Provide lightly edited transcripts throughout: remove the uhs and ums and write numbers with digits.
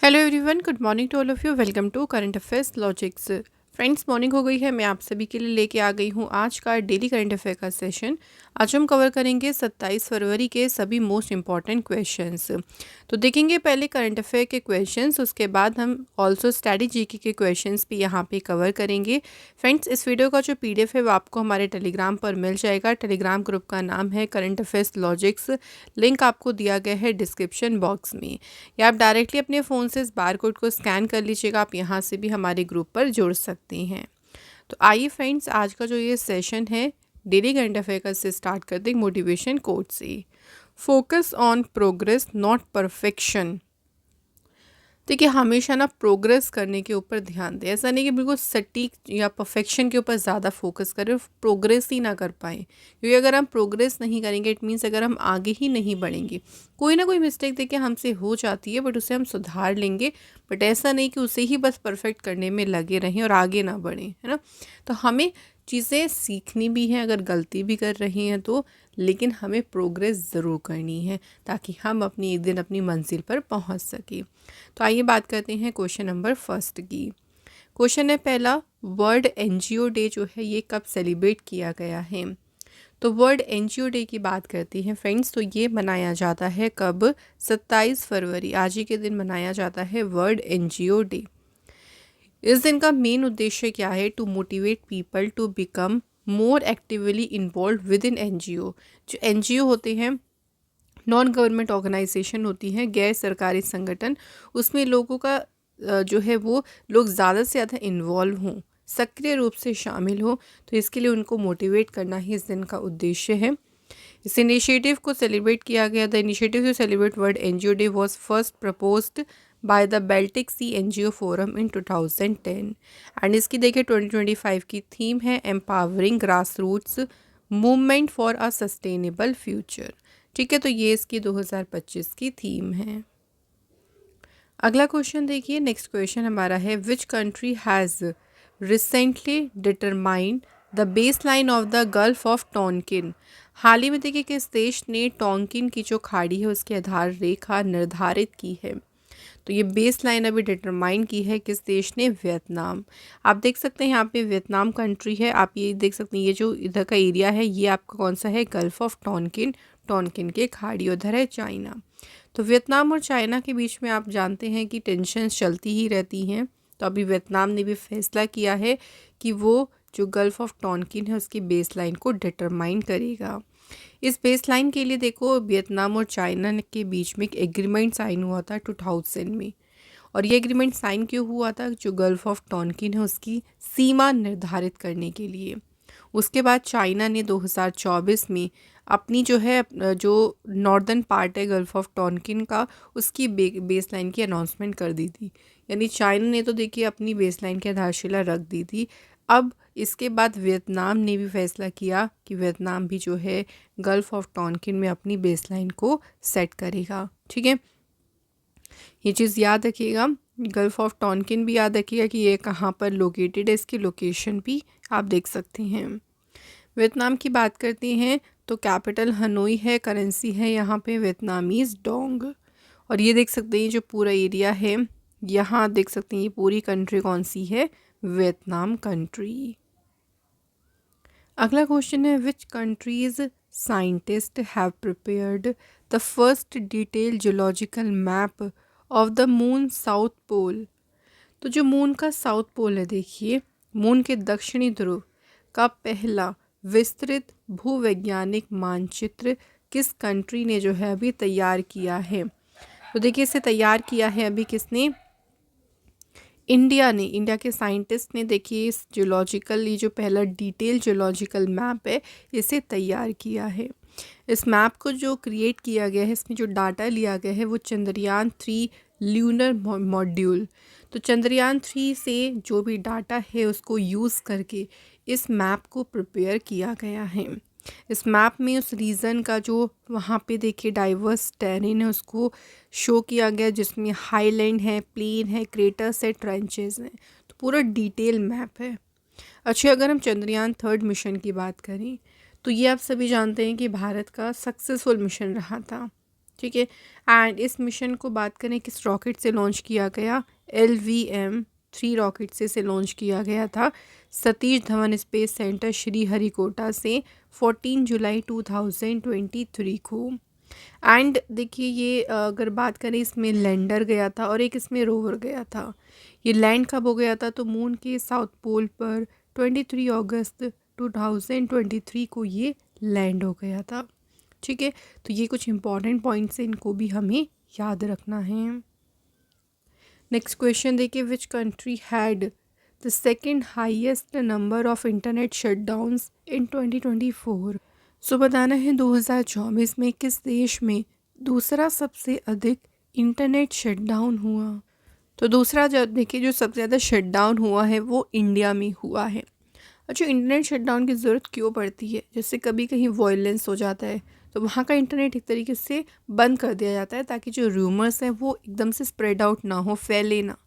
Hello everyone, good morning to all of you. Welcome to current affairs logics. Friends, morning हो गई है। मैं आप सभी के लिए लेके आ गई हूँ आज का डेली करंट अफेयर का सेशन। आज हम कवर करेंगे 27 फरवरी के सभी मोस्ट इंपॉर्टेंट क्वेश्चंस। तो देखेंगे पहले करंट अफेयर के क्वेश्चंस, उसके बाद हम ऑल्सो स्टडी जीके के क्वेश्चंस भी यहाँ पे कवर करेंगे। फ्रेंड्स, इस वीडियो का जो PDF है वो आपको हमारे टेलीग्राम पर मिल जाएगा। टेलीग्राम ग्रुप का नाम है करंट अफेयर्स लॉजिक्स। लिंक आपको दिया गया है डिस्क्रिप्शन बॉक्स में, या आप डायरेक्टली अपने फ़ोन से इस बार कोड को स्कैन कर लीजिएगा। आप यहाँ से भी हमारे ग्रुप पर जुड़ सकते हैं। तो आइए फ्रेंड्स, आज का जो ये सेशन है डेली करंट अफेयर का, से स्टार्ट करते हैं मोटिवेशन कोट से। Focus on progress not perfection. देखिए, हमेशा ना प्रोग्रेस करने के ऊपर ध्यान दें। ऐसा नहीं कि बिल्कुल सटीक या परफेक्शन के ऊपर ज़्यादा फोकस करें, प्रोग्रेस ही ना कर पाएँ। क्योंकि अगर हम प्रोग्रेस नहीं करेंगे, इट मीन्स अगर हम आगे ही नहीं बढ़ेंगे, कोई ना कोई मिस्टेक देखिए हमसे हो जाती है, बट उसे हम सुधार लेंगे। बट ऐसा नहीं कि उसे ही बस परफेक्ट करने में लगे रहें और आगे ना बढ़ें, है ना। तो हमें चीज़ें सीखनी भी हैं, अगर गलती भी कर रही हैं तो, लेकिन हमें प्रोग्रेस ज़रूर करनी है ताकि हम अपनी एक दिन अपनी मंजिल पर पहुंच सकें। तो आइए बात करते हैं क्वेश्चन नंबर फर्स्ट की। क्वेश्चन है पहला, वर्ल्ड NGO डे जो है ये कब सेलिब्रेट किया गया है। तो वर्ल्ड NGO डे की बात करते हैं फ्रेंड्स, तो ये मनाया जाता है कब? 27 फरवरी, आज ही के दिन मनाया जाता है वर्ल्ड NGO डे। इस दिन का मेन उद्देश्य क्या है? To motivate people to become more actively involve with in NGO। जो NGO होते हैं, नॉन गवर्नमेंट ऑर्गेनाइजेशन होती हैं, गैर सरकारी संगठन, उसमें लोगों का जो है वो लोग ज़्यादा से ज़्यादा इन्वॉल्व हों, सक्रिय रूप से शामिल हो। तो इसके लिए उनको मोटिवेट करना ही इस दिन का उद्देश्य है। इस इनिशिएटिव को सेलिब्रेट किया गया। The initiative to celebrate world NGO day was first proposed by the Baltic Sea NGO forum in 2010। And इसकी देखिए 2025 की थीम है empowering grass roots movement for a sustainable future. ठीक है, तो ये इसकी 2025 की थीम है। अगला क्वेश्चन देखिए, नेक्स्ट क्वेश्चन हमारा है, which country has recently determined the base line of the Gulf of Tonkin. हाल ही में देखिए किस देश ने टॉनकिन की जो खाड़ी है उसकी आधार रेखा निर्धारित की है। तो ये बेस लाइन अभी डिटरमाइन की है किस देश ने? वियतनाम। आप देख सकते हैं यहाँ पे वियतनाम कंट्री है। आप ये देख सकते हैं, ये जो इधर का एरिया है ये आपका कौन सा है? गल्फ ऑफ टॉनकिन, टॉनकिन के खाड़ी। उधर है चाइना। तो वियतनाम और चाइना के बीच में आप जानते हैं कि टेंशन्स चलती ही रहती हैं। तो अभी वियतनाम ने भी फैसला किया है कि वो जो गल्फ ऑफ टॉनकिन है उसकी बेस लाइन को डिटरमाइन करेगा। इस बेस लाइन के लिए देखो, वियतनाम और चाइना के बीच में एक एग्रीमेंट साइन हुआ था 2000 में। और ये एग्रीमेंट साइन क्यों हुआ था? जो गल्फ ऑफ टॉनकिन है उसकी सीमा निर्धारित करने के लिए। उसके बाद चाइना ने 2024 में अपनी जो है जो नॉर्दर्न पार्ट है गल्फ ऑफ टॉनकिन का, उसकी बेस लाइन की अनाउंसमेंट कर दी थी। यानी चाइना ने तो देखिए अपनी बेस लाइन की आधारशिला रख दी थी। अब इसके बाद वियतनाम ने भी फैसला किया कि वियतनाम भी जो है गल्फ ऑफ टॉनकिन में अपनी बेस लाइन को सेट करेगा। ठीक है, ये चीज़ याद रखिएगा। गल्फ ऑफ टॉनकिन भी याद रखिएगा कि ये कहाँ पर लोकेटेड है, इसकी लोकेशन भी आप देख सकते हैं। वियतनाम की बात करते हैं तो कैपिटल हनोई है, करेंसी है यहाँ पे वियतनामीज डोंग। और ये देख सकते हैं जो पूरा एरिया है, यहाँ देख सकते हैं ये पूरी कंट्री कौन सी है? Vietnam country. अगला क्वेश्चन है, which countries scientist have prepared the first detail geological map of the moon south pole. तो जो मून का साउथ पोल है, देखिए मून के दक्षिणी ध्रुव का पहला विस्तृत भूवैज्ञानिक मानचित्र किस कंट्री ने जो है अभी तैयार किया है? तो देखिए इसे तैयार किया है अभी किसने? इंडिया ने। इंडिया के साइंटिस्ट ने देखिए इस जियोलॉजिकल, ये जो पहला डिटेल जियोलॉजिकल मैप है इसे तैयार किया है। इस मैप को जो क्रिएट किया गया है, इसमें जो डाटा लिया गया है वो चंद्रयान 3 ल्यूनर मॉड्यूल। तो चंद्रयान 3 से जो भी डाटा है उसको यूज़ करके इस मैप को प्रिपेयर किया गया है। इस मैप में उस रीजन का जो वहाँ पे देखिए डाइवर्स टेरेन है उसको शो किया गया, जिसमें हाईलैंड है, प्लेन है, क्रेटर्स है, ट्रेंचेस हैं। तो पूरा डिटेल मैप है। अच्छा, अगर हम चंद्रयान 3 मिशन की बात करें तो ये आप सभी जानते हैं कि भारत का सक्सेसफुल मिशन रहा था। ठीक है। एंड इस मिशन को बात करें किस रॉकेट से लॉन्च किया गया, LVM-3 रॉकेट से लॉन्च किया गया था सतीश धवन स्पेस सेंटर श्रीहरिकोटा से 14 जुलाई 2023 को। एंड देखिए ये अगर बात करें इसमें लैंडर गया था और एक इसमें रोवर गया था। ये लैंड कब हो गया था, तो मून के साउथ पोल पर 23 अगस्त 2023 को ये लैंड हो गया था। ठीक है, तो ये कुछ इंपॉर्टेंट पॉइंट्स हैं, इनको भी हमें याद रखना है। नेक्स्ट क्वेश्चन देखिए, which country had the second highest number of internet shutdowns in 2024। So बताना है 2024 में किस देश में दूसरा सबसे अधिक इंटरनेट शटडाउन हुआ। तो दूसरा जो देखिए जो सबसे ज़्यादा शटडाउन हुआ है वो इंडिया में हुआ है। अच्छा, इंटरनेट शटडाउन की ज़रूरत क्यों पड़ती है, जैसे कभी कहीं वायलेंस हो जाता है तो वहाँ का इंटरनेट एक तरीके से बंद कर दिया जाता है ताकि जो रूमर्स हैं वो एकदम से स्प्रेड आउट ना हो, फैले ना।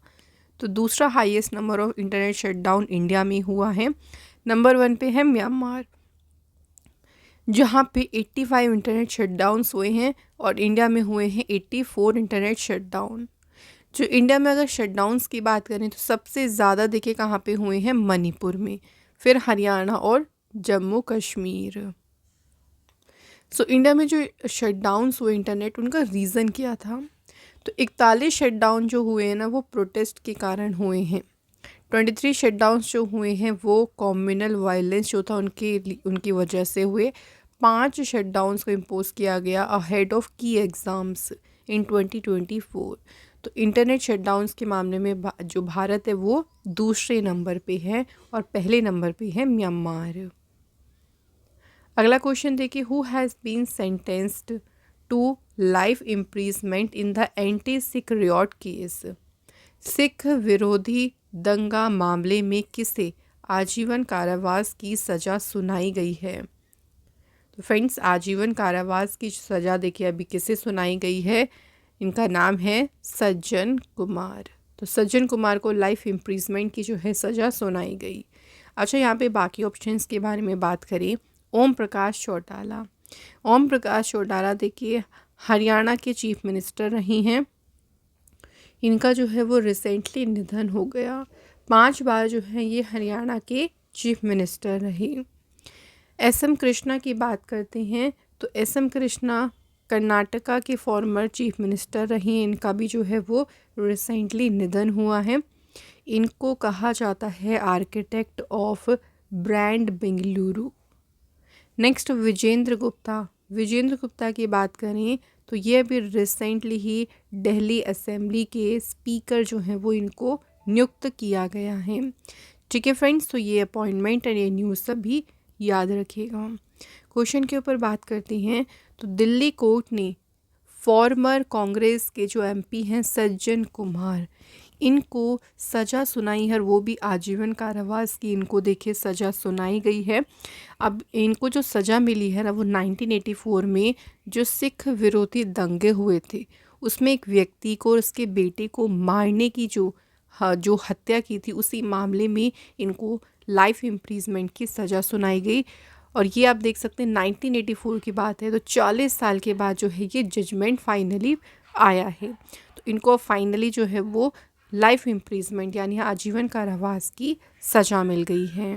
तो दूसरा highest number of internet shutdown India में हुआ है। नंबर 1 पे है म्यांमार, जहाँ पे 85 इंटरनेट शटडाउन्स हुए हैं और इंडिया में हुए हैं 84 इंटरनेट शटडाउन। जो इंडिया में अगर शटडाउन्स की बात करें तो सबसे ज़्यादा देखिए कहाँ पे हुए हैं, मणिपुर में, फिर हरियाणा और जम्मू कश्मीर। सो इंडिया में जो शटडाउन्स हुए इंटरनेट, उनका रीज़न क्या था, तो 41 शटडाउन जो हुए हैं ना वो प्रोटेस्ट के कारण हुए हैं। 23 शटडाउन्स जो हुए हैं वो कम्युनल वायलेंस जो था उनकी वजह से हुए। 5 शटडाउन्स को इम्पोज किया गया अहेड ऑफ की एग्ज़ाम्स इन 2024। तो इंटरनेट शटडाउन्स के मामले में जो भारत है वो दूसरे नंबर पे है और पहले नंबर पे है म्यांमार। अगला क्वेश्चन देखिए, who has been sentenced to life imprisonment in the anti Sikh riot case. Sikh विरोधी दंगा मामले में किसे आजीवन कारावास की सज़ा सुनाई गई है। तो फ्रेंड्स, आजीवन कारावास की सज़ा देखिए अभी किसे सुनाई गई है, इनका नाम है सज्जन कुमार। तो सज्जन कुमार को लाइफ इम्प्रिजमेंट की जो है सज़ा सुनाई गई। अच्छा, यहाँ पे बाकी ऑप्शंस के बारे में बात करें, ओम प्रकाश चौटाला। ओम प्रकाश चौटाला देखिए हरियाणा के चीफ मिनिस्टर रही हैं। इनका जो है वो रिसेंटली निधन हो गया। 5 बार जो है ये हरियाणा के चीफ मिनिस्टर रही। SM कृष्णा की बात करते हैं तो SM कृष्णा कर्नाटका के फॉर्मर चीफ मिनिस्टर रही। इनका भी जो है वो रिसेंटली निधन हुआ है। इनको कहा जाता है architect of brand Bengaluru. Next Vijender Gupta. Vijender Gupta की बात करें तो ये भी रिसेंटली ही दिल्ली असेंबली के स्पीकर जो हैं वो इनको नियुक्त किया गया है। ठीक है फ्रेंड्स, तो ये अपॉइंटमेंट और ये न्यूज़ सब भी याद रखिएगा। क्वेश्चन के ऊपर बात करते हैं तो दिल्ली कोर्ट ने फॉर्मर कांग्रेस के जो MP हैं सज्जन कुमार, इनको सज़ा सुनाई है, वो भी आजीवन कारावास की इनको देखिए सज़ा सुनाई गई है। अब इनको जो सज़ा मिली है ना वो 1984 में जो सिख विरोधी दंगे हुए थे उसमें एक व्यक्ति को और उसके बेटे को मारने की जो हत्या की थी, उसी मामले में इनको लाइफ इम्प्रिजमेंट की सज़ा सुनाई गई। और ये आप देख सकते हैं 1984 की बात है, तो 40 साल के बाद जो है ये जजमेंट फाइनली आया है। तो इनको फाइनली जो है वो लाइफ इम्प्रिजमेंट यानी आजीवन कारावास की सज़ा मिल गई है।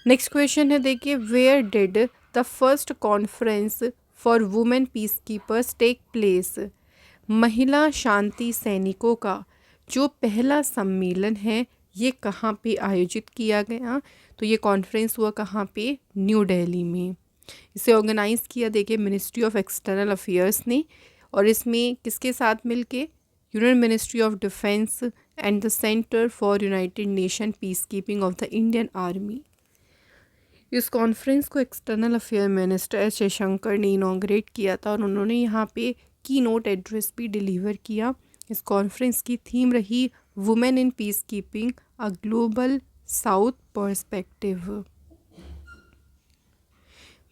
नेक्स्ट क्वेश्चन है देखिए, where did the first conference for women peace keepers take place. महिला शांति सैनिकों का जो पहला सम्मेलन है ये कहाँ पे आयोजित किया गया, तो ये कॉन्फ्रेंस हुआ कहाँ पे, न्यू दिल्ली में। इसे ऑर्गेनाइज़ किया देखिए मिनिस्ट्री ऑफ एक्सटर्नल अफेयर्स ने, और इसमें किसके साथ मिलके, union ministry of defence and the centre for United nation peace keeping of the Indian army. इस कॉन्फ्रेंस को external affair minister S Jaishankar ने इनॉग्रेट किया था और उन्होंने यहाँ पे की नोट एड्रेस भी डिलीवर किया। इस कॉन्फ्रेंस की थीम रही women in peace keeping a global south perspective.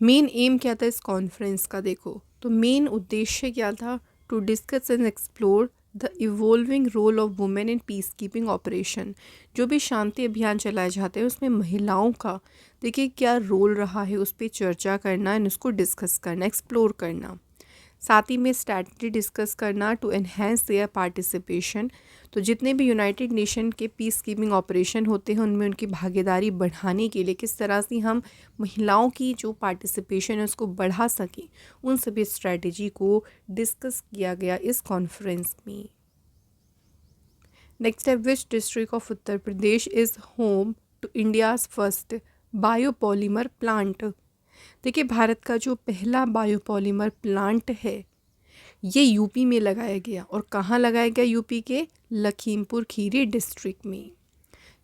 Main M क्या था इस कॉन्फ्रेंस का, देखो तो मेन उद्देश्य क्या था, to discuss and explore the evolving role of women in peace keeping operation. जो भी शांति अभियान चलाए जाते हैं उसमें महिलाओं का देखिए क्या रोल रहा है, उस पर चर्चा करना एंड उसको डिस्कस करना, एक्सप्लोर करना। साथ ही में स्ट्रैटेजी डिस्कस करना टू एनहेंस देयर पार्टिसिपेशन। तो जितने भी यूनाइटेड नेशन के पीस कीपिंग ऑपरेशन होते हैं उनमें उनकी भागीदारी बढ़ाने के लिए किस तरह से हम महिलाओं की जो पार्टिसिपेशन है उसको बढ़ा सकें, उन सभी स्ट्रैटेजी को डिस्कस किया गया इस कॉन्फ्रेंस में। नेक्स्ट है, which district of Uttar Pradesh is home to India's first biopolymer plant. देखिए, भारत का जो पहला बायोपॉलीमर प्लांट है ये यूपी में लगाया गया। और कहाँ लगाया गया? यूपी के लखीमपुर खीरी डिस्ट्रिक्ट में।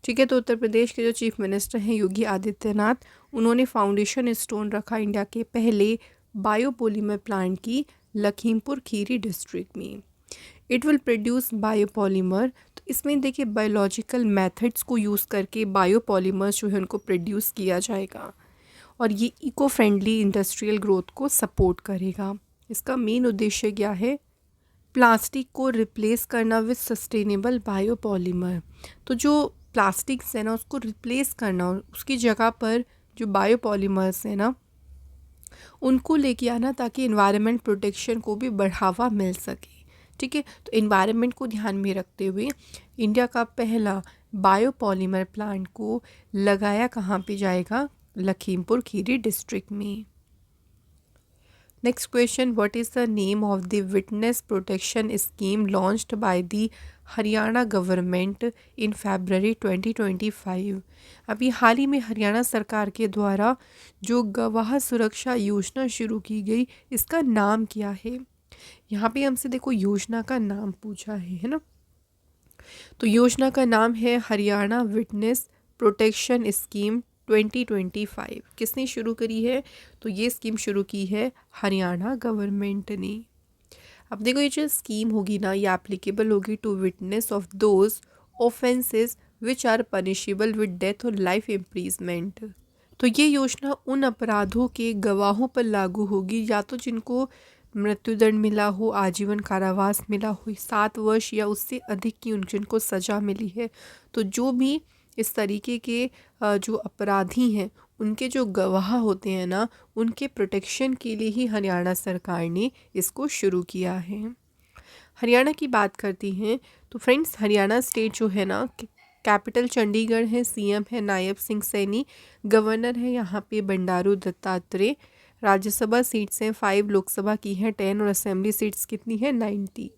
ठीक है, तो उत्तर प्रदेश के जो चीफ मिनिस्टर हैं योगी आदित्यनाथ, उन्होंने फाउंडेशन स्टोन रखा इंडिया के पहले बायोपॉलीमर प्लांट की लखीमपुर खीरी डिस्ट्रिक्ट में। It will produce biopolymer. तो इसमें देखिए बायोलॉजिकल मेथड्स को यूज़ करके बायोपॉलीमर्स जो है उनको प्रोड्यूस किया जाएगा और ये इको फ्रेंडली इंडस्ट्रियल ग्रोथ को सपोर्ट करेगा। इसका मेन उद्देश्य क्या है? प्लास्टिक को रिप्लेस करना विद सस्टेनेबल बायोपॉलीमर। तो जो प्लास्टिक्स है ना उसको रिप्लेस करना, उसकी जगह पर जो बायोपॉलीमर्स है ना उनको लेके आना ताकि एनवायरनमेंट प्रोटेक्शन को भी बढ़ावा मिल सके। ठीक है, तो एनवायरनमेंट को ध्यान में रखते हुए इंडिया का पहला बायोपॉलीमर प्लांट को लगाया कहाँ पे जाएगा? लखीमपुर खीरी डिस्ट्रिक्ट में। Next question, what is the name of the witness protection scheme launched by the Haryana government in February 2025। अभी हाल ही में हरियाणा सरकार के द्वारा जो गवाह सुरक्षा योजना शुरू की गई, इसका नाम क्या है? यहाँ पे हमसे देखो योजना का नाम पूछा है ना। तो योजना का नाम है हरियाणा विटनेस प्रोटेक्शन स्कीम 2025। किसने शुरू करी है? तो ये स्कीम शुरू की है हरियाणा गवर्नमेंट ने। अब देखो ये जो स्कीम होगी ना ये एप्लीकेबल होगी to witness of those offences which are punishable with death और लाइफ इम्प्रीजमेंट। तो ये योजना उन अपराधों के गवाहों पर लागू होगी या तो जिनको मृत्युदंड मिला हो, आजीवन कारावास मिला हो, 7 वर्ष या उससे अधिक की जिनको सज़ा मिली है। तो जो भी इस तरीके के जो अपराधी हैं उनके जो गवाह होते हैं ना उनके प्रोटेक्शन के लिए ही हरियाणा सरकार ने इसको शुरू किया है। हरियाणा की बात करती हैं तो फ्रेंड्स हरियाणा स्टेट जो है ना कैपिटल चंडीगढ़ है, सीएम है नायब सिंह सैनी, गवर्नर है यहाँ पे बंडारू दत्तात्रेय, राज्यसभा सीट्स हैं 5, लोकसभा की हैं 10 और असेंबली सीट्स कितनी है 90।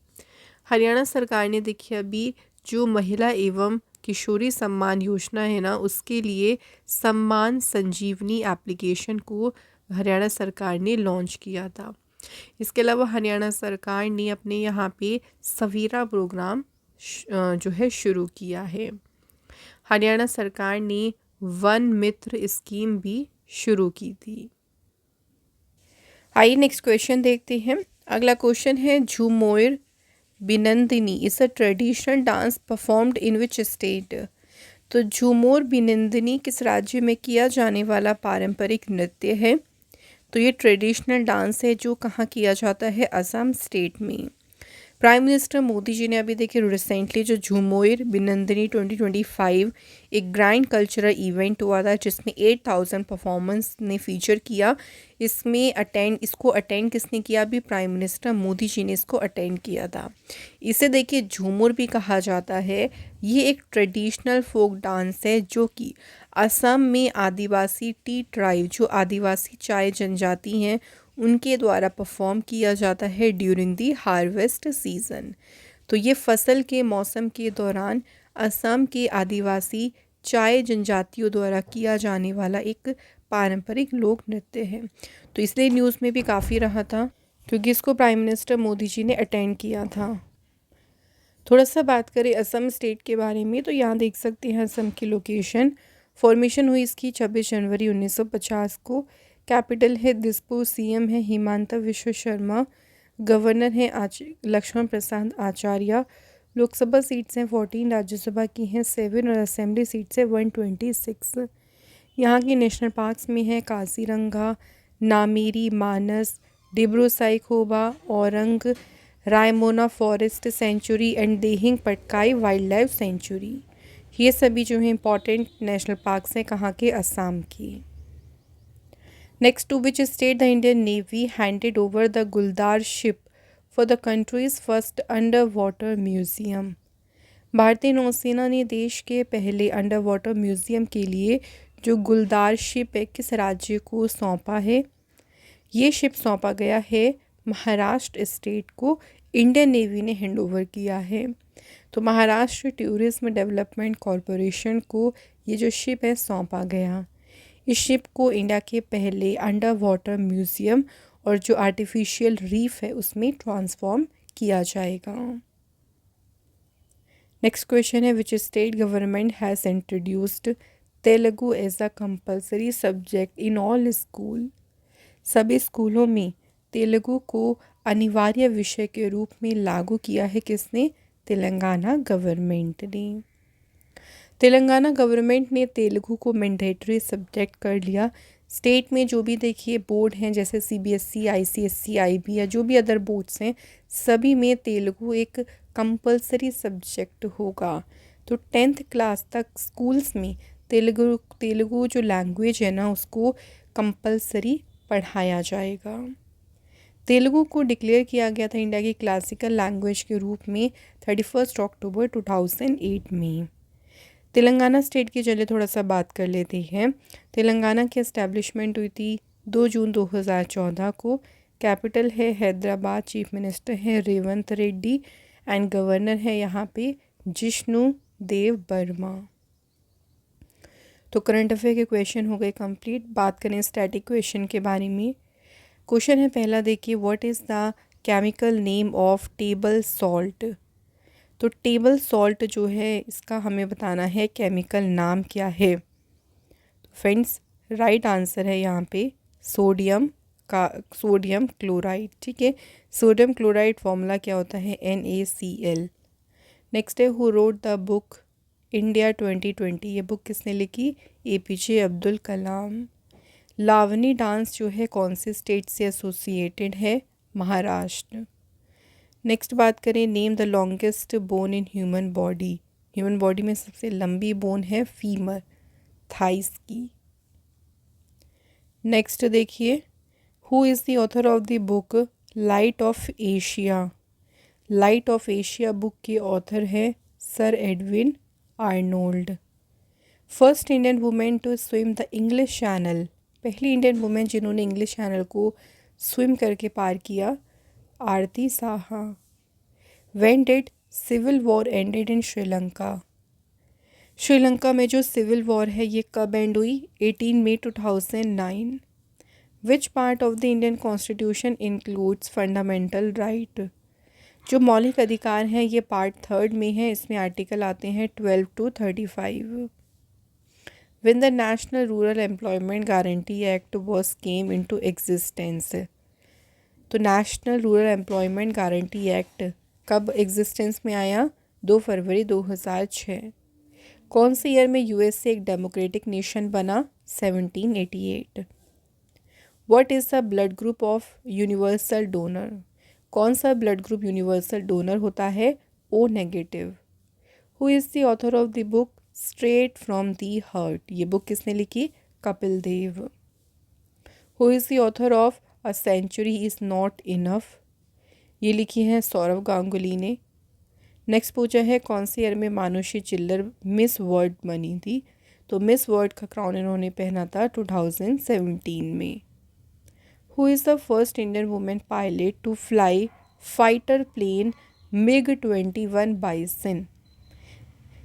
हरियाणा सरकार ने देखिए अभी जो महिला एवं किशोरी सम्मान योजना है ना उसके लिए सम्मान संजीवनी एप्लीकेशन को हरियाणा सरकार ने लॉन्च किया था। इसके अलावा हरियाणा सरकार ने अपने यहाँ पे सवेरा प्रोग्राम जो है शुरू किया है। हरियाणा सरकार ने वन मित्र स्कीम भी शुरू की थी। आइए नेक्स्ट क्वेश्चन देखते हैं। अगला क्वेश्चन है Jhumoir Binandini is a traditional dance performed in which state. तो झूमोर बिनंदिनी किस राज्य में किया जाने वाला पारंपरिक नृत्य है? तो ये ट्रेडिशनल डांस है जो कहाँ किया जाता है? असम स्टेट में। प्राइम मिनिस्टर मोदी जी ने अभी देखिए रिसेंटली जो झूमोर बिनंदिनी 2025 एक ग्रैंड कल्चरल इवेंट हुआ था जिसमें 8000 परफॉर्मेंस ने फीचर किया। इसको अटेंड किसने किया? अभी प्राइम मिनिस्टर मोदी जी ने इसको अटेंड किया था। इसे देखिए झूमर भी कहा जाता है। ये एक ट्रेडिशनल फोक डांस है जो कि असम में आदिवासी टी ट्राइब जो आदिवासी चाय जनजाति हैं उनके द्वारा परफॉर्म किया जाता है ड्यूरिंग दी हार्वेस्ट सीज़न। तो ये फसल के मौसम के दौरान असम के आदिवासी चाय जनजातियों द्वारा किया जाने वाला एक पारंपरिक लोक नृत्य है। तो इसलिए न्यूज़ में भी काफ़ी रहा था क्योंकि इसको प्राइम मिनिस्टर मोदी जी ने अटेंड किया था। थोड़ा सा बात करें असम स्टेट के बारे में तो यहाँ देख सकते हैं असम की लोकेशन। फॉर्मेशन हुई इसकी 26 जनवरी 1950 को। कैपिटल है दिसपुर, सीएम है हिमांता विश्व शर्मा, गवर्नर है लक्ष्मण प्रसाद आचार्य, लोकसभा सीट्स हैं 14, राज्यसभा की हैं 7 और असेंबली सीट्स है 126। यहाँ की नेशनल पार्क्स में है Kaziranga, Nameri, Manas, Dibru Saikhowa, Orang, Raimona forest sanctuary and Dehing Patkai wildlife sanctuary. ये सभी जो हैं इंपॉर्टेंट नेशनल पार्क्स हैं कहाँ के? असम की। Next, to which state the Indian navy handed over the Guldar ship for the country's first underwater museum. भारतीय नौसेना ने देश के पहले अंडर वाटर म्यूजियम के लिए जो गुलदार शिप है किस राज्य को सौंपा है? ये शिप सौंपा गया है महाराष्ट्र स्टेट को। इंडियन नेवी ने हैंड ओवर किया है। तो महाराष्ट्र टूरिज्म डेवलपमेंट कॉरपोरेशन को ये जो शिप है सौंपा गया। इस शिप को इंडिया के पहले अंडर वाटर म्यूज़ियम और जो आर्टिफिशियल रीफ है उसमें ट्रांसफॉर्म किया जाएगा। नेक्स्ट क्वेश्चन है, which state government has introduced Telugu as a compulsory subject in all school. सभी स्कूलों में तेलुगु को अनिवार्य विषय के रूप में लागू किया है किसने? तेलंगाना गवर्नमेंट ने। तेलंगाना गवर्नमेंट ने तेलुगु को मैंडेटरी सब्जेक्ट कर लिया। स्टेट में जो भी देखिए बोर्ड हैं जैसे सीबीएसई, आईसीएसई, आईबी या जो भी अदर बोर्ड्स हैं सभी में तेलुगु एक कंपलसरी सब्जेक्ट होगा। तो 10th क्लास तक स्कूल्स में तेलुगु जो लैंग्वेज है ना उसको कंपलसरी पढ़ाया जाएगा। तेलुगु को डिक्लेयर किया गया था इंडिया की क्लासिकल लैंग्वेज के रूप में 31 अक्टूबर 2008 में। तेलंगाना स्टेट की चलिए थोड़ा सा बात कर लेते हैं। तेलंगाना की एस्टैब्लिशमेंट हुई थी 2 जून 2014 को। कैपिटल है हैदराबाद, चीफ मिनिस्टर है रेवंत रेड्डी एंड गवर्नर है यहाँ पे जिष्णु देव वर्मा। तो करंट अफेयर के क्वेश्चन हो गए कंप्लीट। बात करें स्टैटिक क्वेश्चन के बारे में। क्वेश्चन है पहला देखिए, what is the chemical name of table salt. तो टेबल सॉल्ट जो है इसका हमें बताना है केमिकल नाम क्या है। तो फ्रेंड्स राइट आंसर है यहाँ पे सोडियम क्लोराइड। ठीक है, सोडियम क्लोराइड फॉर्मूला क्या होता है? NaCl। नेक्स्ट है, who wrote the book India 2020। ये बुक किसने लिखी? APJ अब्दुल कलाम। लावनी डांस जो है कौन से स्टेट से एसोसिएटेड है? महाराष्ट्र। नेक्स्ट बात करें, name the longest bone in human body. Human body में सबसे लंबी बोन है फीमर, थाइस की। नेक्स्ट देखिए, who is the author of the book Light of Asia. Light of Asia book के ऑथर है Sir Edwin Arnold. First Indian women to swim the English Channel. पहली Indian women जिन्होंने English Channel को swim करके पार किया, Aarti Saha. When did civil war ended इन श्रीलंका। श्रीलंका में जो सिविल वॉर है ये कब एंड हुई? 18 मई 2009। Which part of the Indian constitution includes fundamental right. जो मौलिक अधिकार हैं ये पार्ट 3 में है। इसमें आर्टिकल आते हैं 12 to 35। When the National Rural Employment Guarantee Act was came into existence। तो national rural employment guarantee act कब एग्जिस्टेंस में आया? 2 फरवरी 2006। कौन से ईयर में यूएसए एक डेमोक्रेटिक नेशन बना? 1788। What is the blood group of universal donor. कौन सा ब्लड ग्रुप यूनिवर्सल डोनर होता है? O negative. Who is the author of the book straight from the heart. ये बुक किसने लिखी? Kapil Dev. Who is the author of a century is not enough. ये लिखी है सौरव गांगुली ने। नेक्स्ट पूछा है, कौन से ईयर में मानुषी चिल्लर मिस वर्ल्ड बनी थी? तो मिस वर्ल्ड का क्राउन इन्होंने पहना था 2017 में। Who is the first Indian women pilot to fly fighter plane MiG-21 bison.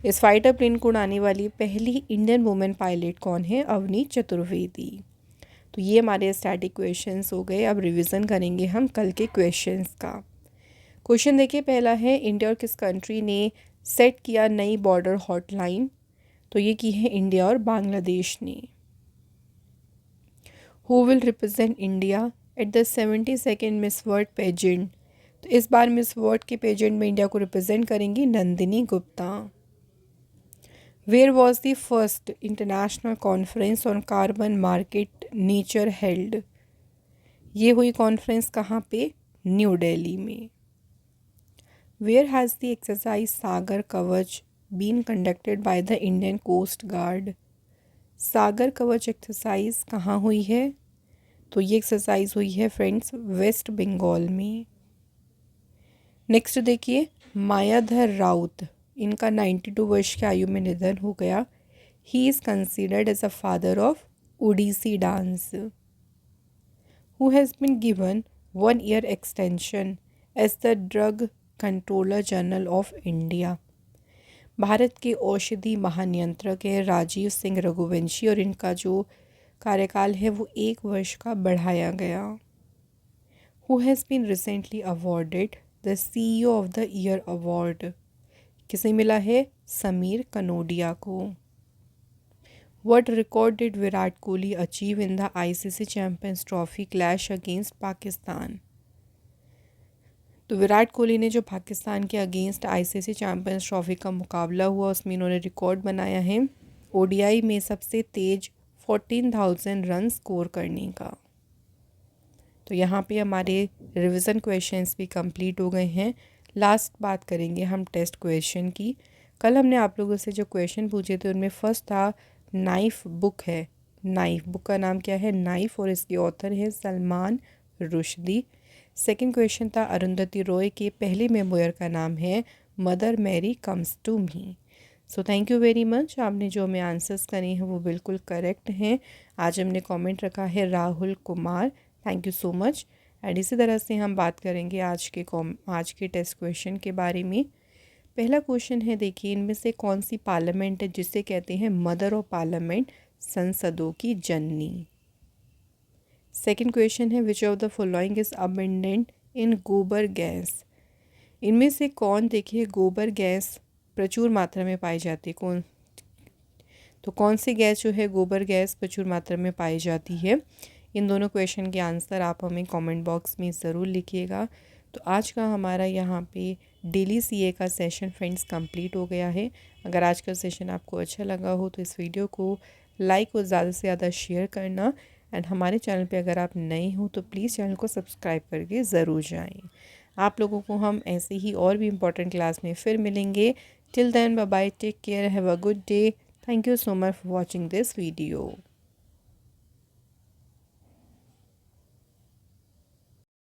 इस फाइटर प्लेन को उड़ाने वाली पहली इंडियन वुमेन पायलट कौन है? अवनी चतुर्वेदी। तो ये हमारे स्टैटिक क्वेश्चंस हो गए। अब रिवीजन करेंगे हम कल के क्वेश्चंस का। क्वेश्चन देखिए पहला है, इंडिया और किस कंट्री ने सेट किया नई बॉर्डर हॉटलाइन। तो ये की है इंडिया और बांग्लादेश ने। Who will represent India at the 72nd Miss World pageant. तो इस बार मिस वर्ल्ड के पेजेंट में इंडिया को रिप्रेजेंट करेंगी Nandini Gupta. Where was the first international conference on carbon market nature held. ये हुई कॉन्फ्रेंस कहाँ पे? न्यू दिल्ली में। Where has the exercise Sagar Kavach been conducted by the Indian Coast Guard. Sagar Kavach exercise कहाँ हुई है? तो ये एक्सरसाइज हुई है फ्रेंड्स वेस्ट बंगाल में। नेक्स्ट देखिए, मायाधर राउत, इनका 92 वर्ष की आयु में निधन हो गया। He is considered as a father of Odissi dance. Who has been given 1 year extension as the drug controller general of India. Bharat के औषधि महानियंत्रक है राजीव सिंह रघुवंशी और इनका जो कार्यकाल है वो 1 वर्ष का बढ़ाया गया। Who has been recently awarded the CEO of the year award. किसे मिला है? समीर कनोडिया को। What record did Virat Kohli achieve in the ICC champions trophy clash against Pakistan? तो विराट कोहली ने जो पाकिस्तान के अगेंस्ट ICC चैम्पियंस ट्रॉफी का मुकाबला हुआ उसमें इन्होंने रिकॉर्ड बनाया है ODI में सबसे तेज 14,000 रन स्कोर करने का। तो यहाँ पे हमारे रिवीजन क्वेश्चंस भी कंप्लीट हो गए हैं। लास्ट बात करेंगे हम टेस्ट क्वेश्चन की। कल हमने आप लोगों से जो क्वेश्चन पूछे थे उनमें फर्स्ट था नाइफ बुक है। नाइफ बुक का नाम क्या है? नाइफ, और इसके ऑथर है सलमान रुश्दी। सेकंड क्वेश्चन था अरुंधति रॉय के पहले मेमोयर का नाम है Mother Mary comes to me. So thank you very much. आपने जो हमें आंसर्स करे हैं वो बिल्कुल करेक्ट हैं। आज हमने कमेंट रखा है Rahul Kumar, thank you so much. And इसी तरह से हम बात करेंगे आज के टेस्ट क्वेश्चन के बारे में। पहला क्वेश्चन है, देखिए इनमें से कौन सी पार्लियामेंट है जिसे कहते हैं मदर ऑफ पार्लियामेंट, संसदों की जननी। सेकंड क्वेश्चन है which of the following is abundant इन गोबर गैस। इनमें से कौन, देखिए गोबर गैस प्रचुर मात्रा में पाई जाती है, कौन सी गैस जो है गोबर गैस प्रचुर मात्रा में पाई जाती है। इन दोनों क्वेश्चन के आंसर आप हमें कमेंट बॉक्स में ज़रूर लिखिएगा। तो आज का हमारा यहाँ पे डेली CA का सेशन फ्रेंड्स कंप्लीट हो गया है। अगर आज का सेशन आपको अच्छा लगा हो तो इस वीडियो को लाइक और ज़्यादा से ज़्यादा शेयर करना। एंड हमारे चैनल पे अगर आप नए हो तो प्लीज़ चैनल को सब्सक्राइब करके ज़रूर जाएं। आप लोगों को हम ऐसे ही और भी इम्पोर्टेंट क्लास में फिर मिलेंगे। Till then bye bye, take care, have a good day. Thank you so much for watching this video.